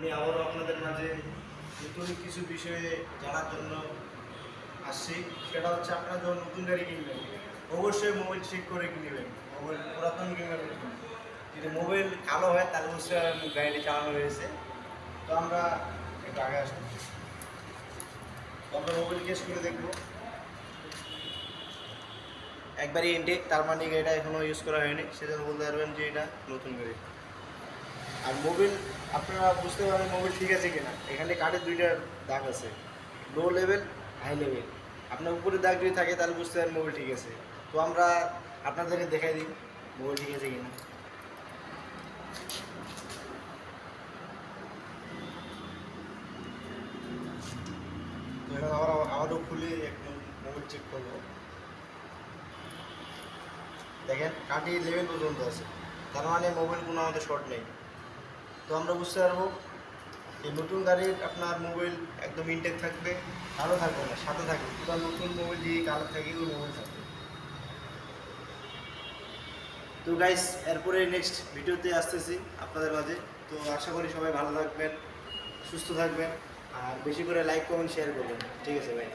আমি আবারও আপনাদের মাঝে নতুন কিছু বিষয়ে জানার জন্য আসছি। সেটা হচ্ছে আপনারা যখন নতুন গাড়ি কিনবেন অবশ্যই মোবাইল চেক করে কিনবেন। মোবাইল পুরাতন কিনবেন, যদি মোবাইল কালো হয় তাহলে অবশ্যই গাড়িটি চালানো হয়েছে। তো আমরা একটু আগে আসবো, তো আমরা মোবাইল কেস করে দেখবো একবারই ইনটেক, তার মানে গাড়িটা এখনও ইউজ করা হয়নি, সেজন্য বলতে পারবেন যে এটা নতুন গাড়ি। আর মোবিল আপনারা বুঝতে পারবেন মোবিল ঠিক আছে কিনা, এখানে কাঠের দুইটা দাগ আছে, লো লেভেল, হাই লেভেল। আপনার উপরে দাগ যদি থাকে তাহলে বুঝতে পারেন মোবিল ঠিক আছে। তো আমরা আপনাদেরকে দেখাই দিই মোবিল ঠিক আছে কিনা। তো এটা আবারও খুলে একদম মোবিল চেক করবো। দেখেন কাঠি লেভেল পর্যন্ত আছে, তার মানে মোবিল কোনো আমাদের শর্ট নেই। তো আমরা বুঝতে পারবো এই নতুন গাড়ির আপনার মোবাইল একদম ইনটেক থাকবে, কালো থাকবে না, সাথে থাকবে। পুরো নতুন মোবাইল দিয়ে কালো থাকে ওই মোবাইল থাকবে। তো গাইস এরপরে নেক্সট ভিডিওতে আসতেছি আপনাদের মাঝে। তো আশা করি সবাই ভালো থাকবেন, সুস্থ থাকবেন, আর বেশি করে লাইক কমেন্ট শেয়ার করবেন। ঠিক আছে ভাই।